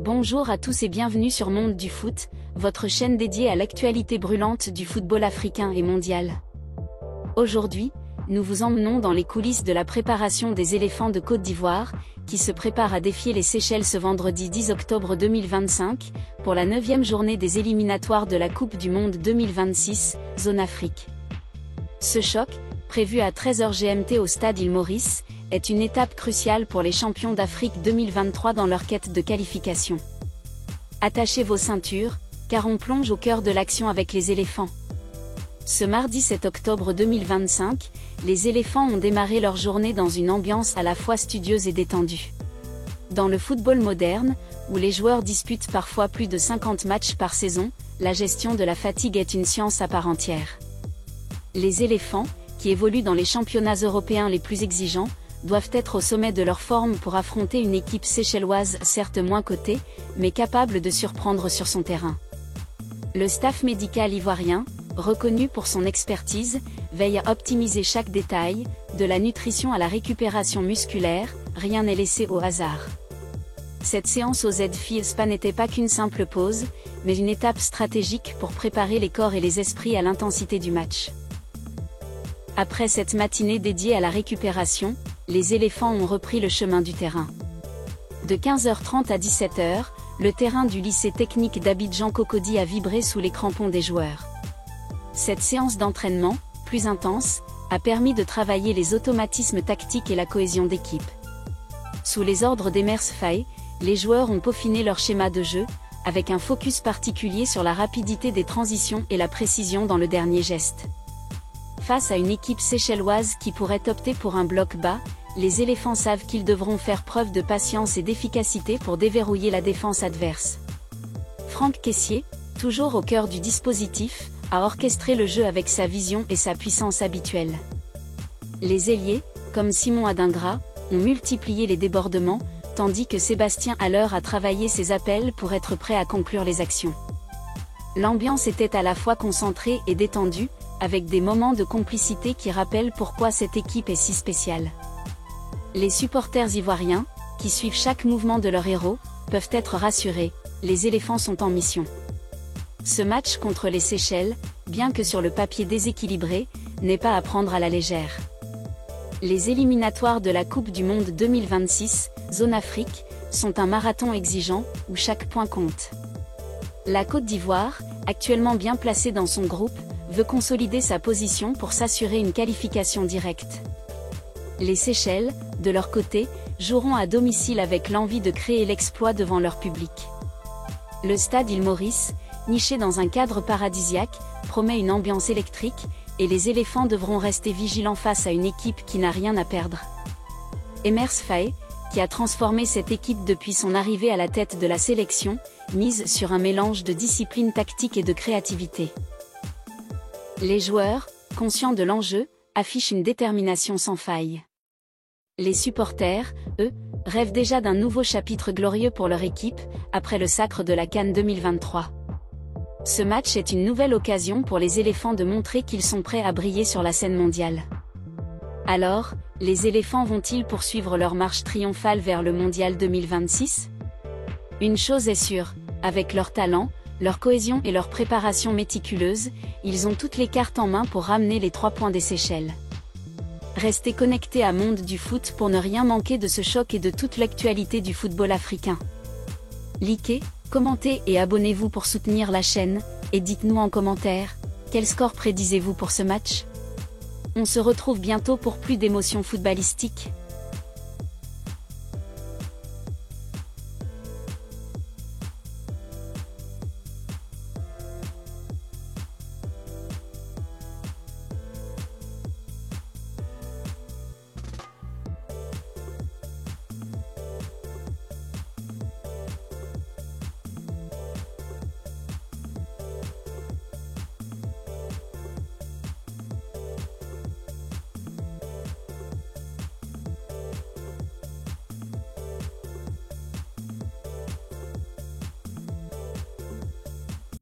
Bonjour à tous et bienvenue sur Monde du Foot, votre chaîne dédiée à l'actualité brûlante du football africain et mondial. Aujourd'hui, nous vous emmenons dans les coulisses de la préparation des éléphants de Côte d'Ivoire, qui se préparent à défier les Seychelles ce vendredi 10 octobre 2025, pour la 9e journée des éliminatoires de la Coupe du Monde 2026, Zone Afrique. Ce choc, prévu à 13h GMT au stade Île Maurice, est une étape cruciale pour les champions d'Afrique 2023 dans leur quête de qualification. Attachez vos ceintures, car on plonge au cœur de l'action avec les éléphants. Ce mardi 7 octobre 2025, les éléphants ont démarré leur journée dans une ambiance à la fois studieuse et détendue. Dans le football moderne, où les joueurs disputent parfois plus de 50 matchs par saison, la gestion de la fatigue est une science à part entière. Les éléphants, qui évoluent dans les championnats européens les plus exigeants, doivent être au sommet de leur forme pour affronter une équipe séchelloise certes moins cotée, mais capable de surprendre sur son terrain. Le staff médical ivoirien, reconnu pour son expertise, veille à optimiser chaque détail, de la nutrition à la récupération musculaire, rien n'est laissé au hasard. Cette séance au Z-Field n'était pas qu'une simple pause, mais une étape stratégique pour préparer les corps et les esprits à l'intensité du match. Après cette matinée dédiée à la récupération, les éléphants ont repris le chemin du terrain. De 15h30 à 17h, le terrain du lycée technique d'Abidjan Cocody a vibré sous les crampons des joueurs. Cette séance d'entraînement, plus intense, a permis de travailler les automatismes tactiques et la cohésion d'équipe. Sous les ordres d'Emers Faé, les joueurs ont peaufiné leur schéma de jeu, avec un focus particulier sur la rapidité des transitions et la précision dans le dernier geste. Face à une équipe séchelloise qui pourrait opter pour un bloc bas, les éléphants savent qu'ils devront faire preuve de patience et d'efficacité pour déverrouiller la défense adverse. Franck Kessié, toujours au cœur du dispositif, a orchestré le jeu avec sa vision et sa puissance habituelle. Les ailiers, comme Simon Adingra, ont multiplié les débordements, tandis que Sébastien Haller a travaillé ses appels pour être prêt à conclure les actions. L'ambiance était à la fois concentrée et détendue, avec des moments de complicité qui rappellent pourquoi cette équipe est si spéciale. Les supporters ivoiriens, qui suivent chaque mouvement de leur héros, peuvent être rassurés, les éléphants sont en mission. Ce match contre les Seychelles, bien que sur le papier déséquilibré, n'est pas à prendre à la légère. Les éliminatoires de la Coupe du Monde 2026, Zone Afrique, sont un marathon exigeant, où chaque point compte. La Côte d'Ivoire, actuellement bien placée dans son groupe, veut consolider sa position pour s'assurer une qualification directe. Les Seychelles, de leur côté, joueront à domicile avec l'envie de créer l'exploit devant leur public. Le stade Île Maurice, niché dans un cadre paradisiaque, promet une ambiance électrique, et les éléphants devront rester vigilants face à une équipe qui n'a rien à perdre. Emers Faé, qui a transformé cette équipe depuis son arrivée à la tête de la sélection, mise sur un mélange de discipline tactique et de créativité. Les joueurs, conscients de l'enjeu, affichent une détermination sans faille. Les supporters, eux, rêvent déjà d'un nouveau chapitre glorieux pour leur équipe, après le sacre de la CAN 2023. Ce match est une nouvelle occasion pour les éléphants de montrer qu'ils sont prêts à briller sur la scène mondiale. Alors, les éléphants vont-ils poursuivre leur marche triomphale vers le Mondial 2026 ? Une chose est sûre, avec leur talent, leur cohésion et leur préparation méticuleuse, ils ont toutes les cartes en main pour ramener les 3 points des Seychelles. Restez connectés à Monde du Foot pour ne rien manquer de ce choc et de toute l'actualité du football africain. Likez, commentez et abonnez-vous pour soutenir la chaîne, et dites-nous en commentaire, quel score prédisez-vous pour ce match ? On se retrouve bientôt pour plus d'émotions footballistiques.